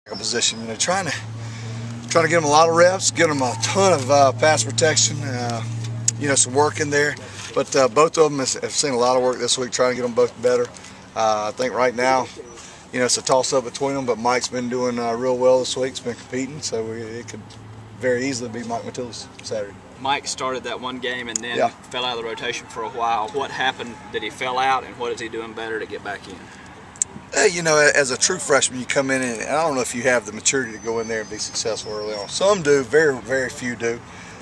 Position, trying to get them a lot of reps, get them a ton of pass protection, some work in there. But both of them have seen a lot of work this week, trying to get them both better. I think right now, it's a toss-up between them, but Mike's been doing real well this week. He's been competing, so it could very easily be Mike Mattilla's Saturday. Mike started that one game and then fell out of the rotation for a while. What happened that he fell out, and what is he doing better to get back in? As a true freshman, you come in and I don't know if you have the maturity to go in there and be successful early on. Some do, very, very few do.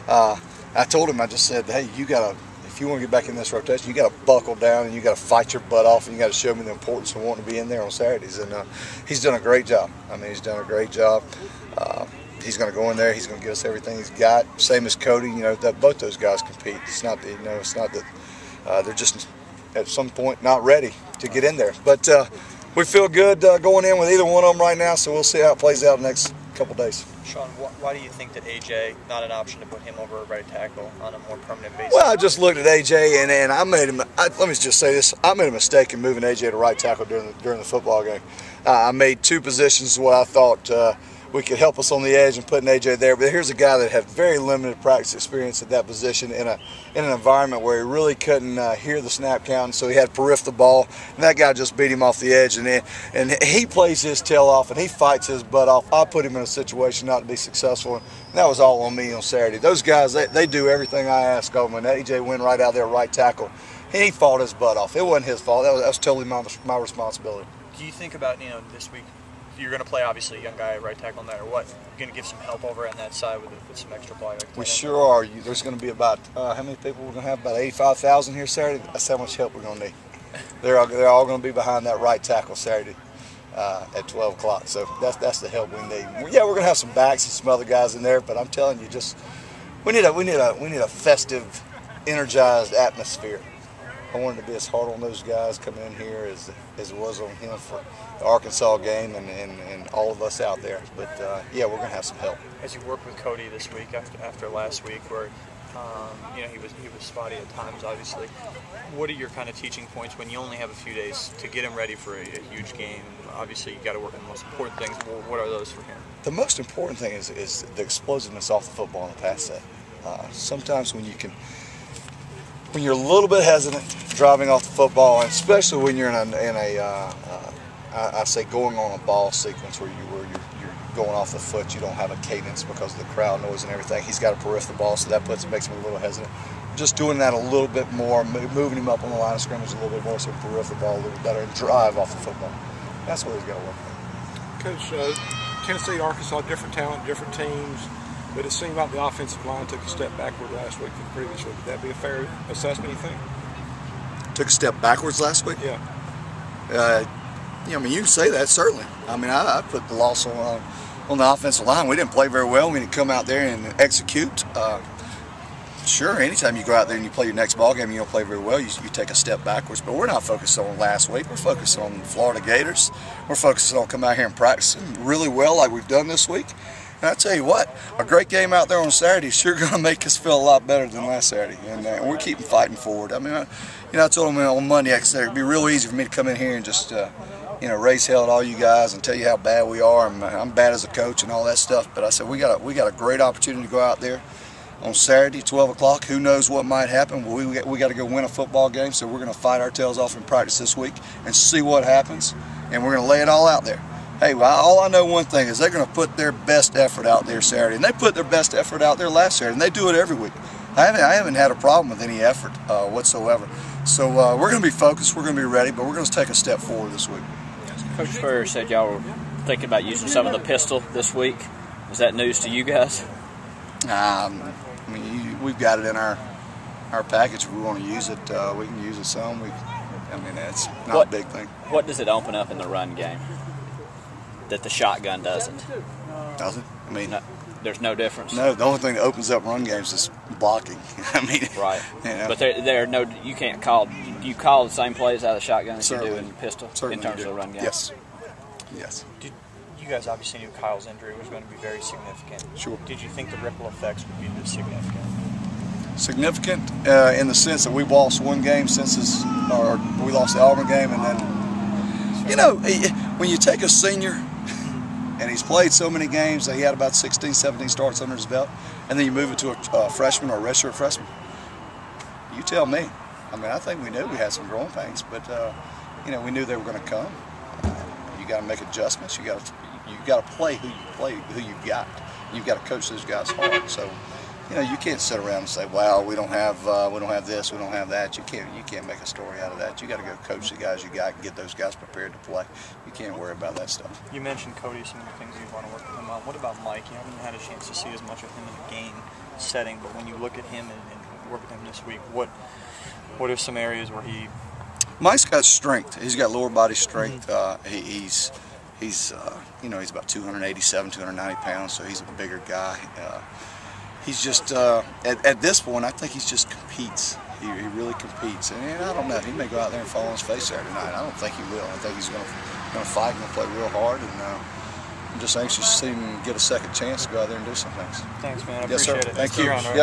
I told him, I just said, hey, if you want to get back in this rotation, you got to buckle down and you got to fight your butt off and you got to show me the importance of wanting to be in there on Saturdays. And he's done a great job. He's done a great job. He's going to go in there. He's going to give us everything he's got. Same as Cody. That both those guys compete. It's not that they're just at some point not ready to get in there. But we feel good going in with either one of them right now, so we'll see how it plays out the next couple days. Shawn, why do you think that AJ, not an option to put him over a right tackle on a more permanent basis? Well, I just looked at AJ, and I made him. Let me just say this: I made a mistake in moving AJ to right tackle during the football game. I made two positions what I thought we could help us on the edge and putting AJ there. But here's a guy that had very limited practice experience at that position in an environment where he really couldn't hear the snap count, so he had to periff the ball, and that guy just beat him off the edge. And he plays his tail off and he fights his butt off. I put him in a situation not to be successful, and that was all on me on Saturday. Those guys, they do everything I ask of them, and AJ went right out there right tackle. He fought his butt off. It wasn't his fault. That was totally my responsibility. Do you think about, this week, you're going to play, obviously, a young guy at right tackle no matter what. You're going to give some help over on that side with some extra play? We sure are. There's going to be about, how many people we're going to have? About 85,000 here Saturday. That's how much help we're going to need. They're all going to be behind that right tackle Saturday at 12 o'clock. So that's the help we need. Yeah, we're going to have some backs and some other guys in there, but I'm telling you, we need a festive, energized atmosphere. I wanted to be as hard on those guys coming in here as it was on him for the Arkansas game and all of us out there. But yeah, we're going to have some help. As you work with Cody this week after last week, where he was spotty at times, obviously, what are your kind of teaching points when you only have a few days to get him ready for a huge game? Obviously, you got to work on the most important things. What are those for him? The most important thing is the explosiveness off the football in the pass set. Sometimes when you're a little bit hesitant driving off the football, and especially when you're I say going on a ball sequence where you're going off the foot, you don't have a cadence because of the crowd noise and everything. He's got to periff the ball, so that makes him a little hesitant. Just doing that a little bit more, moving him up on the line of scrimmage a little bit more so he can periff the ball a little better and drive off the football. That's what he's got to work on. Coach, Tennessee, Arkansas, different talent, different teams. But it seemed like the offensive line took a step backward last week from the previous week. Would that be a fair assessment, you think? Took a step backwards last week? Yeah. You can say that, certainly. I put the loss on the offensive line. We didn't play very well. We didn't come out there and execute. Sure, anytime you go out there and you play your next ball game and you don't play very well, you take a step backwards. But we're not focused on last week. We're focused on the Florida Gators. We're focused on coming out here and practicing really well like we've done this week. And I tell you what, a great game out there on Saturday is sure going to make us feel a lot better than last Saturday, and we're keeping fighting forward. I told them on Monday, I said it'd be real easy for me to come in here and just, raise hell at all you guys and tell you how bad we are. I'm bad as a coach and all that stuff. But I said we got a great opportunity to go out there on Saturday, 12 o'clock. Who knows what might happen? Well, we got to go win a football game, so we're going to fight our tails off in practice this week and see what happens, and we're going to lay it all out there. Hey, well, all I know one thing is they're going to put their best effort out there Saturday, and they put their best effort out there last Saturday, and they do it every week. I haven't had a problem with any effort whatsoever. So we're going to be focused, we're going to be ready, but we're going to take a step forward this week. Coach Spurrier said y'all were thinking about using some of the pistol this week. Is that news to you guys? We've got it in our package. If we want to use it, we can use it some. It's not a big thing. What does it open up in the run game that the shotgun doesn't? Does it? No, there's no difference. No, the only thing that opens up run games is blocking. Right. But there are no. You can't call. Do you call the same plays out of the shotgun as you do in the pistol in terms of the run game? Yes. You guys obviously knew Kyle's injury was going to be very significant. Sure. Did you think the ripple effects would be this significant? Significant in the sense that we've lost one game since we lost the Auburn game, and then when you take a senior And he's played so many games that he had about 16, 17 starts under his belt. And then you move it to a freshman or a redshirt freshman. You tell me. I mean, I think we knew we had some growing pains, but you know, we knew they were going to come. You got to make adjustments. You got to play who you've got. You've got to coach those guys hard. So, you know, you can't sit around and say, "Well, we don't have this, we don't have that." You can't make a story out of that. You got to go coach the guys you got and get those guys prepared to play. You can't worry about that stuff. You mentioned Cody, some of the things you want to work with him on. What about Mike? You haven't had a chance to see as much of him in the game setting, but when you look at him and work with him this week, what are some areas where he? Mike's got strength. He's got lower body strength. He's you know, he's about 287, 290 pounds, so he's a bigger guy. He's just at this point, I think he just competes. He really competes, and I don't know. He may go out there and fall on his face Saturday night. I don't think he will. I think he's going to fight and play real hard, and I'm just anxious to see him get a second chance to go out there and do some things. Thanks, man. I yes, appreciate sir. it. Thank you. Yep.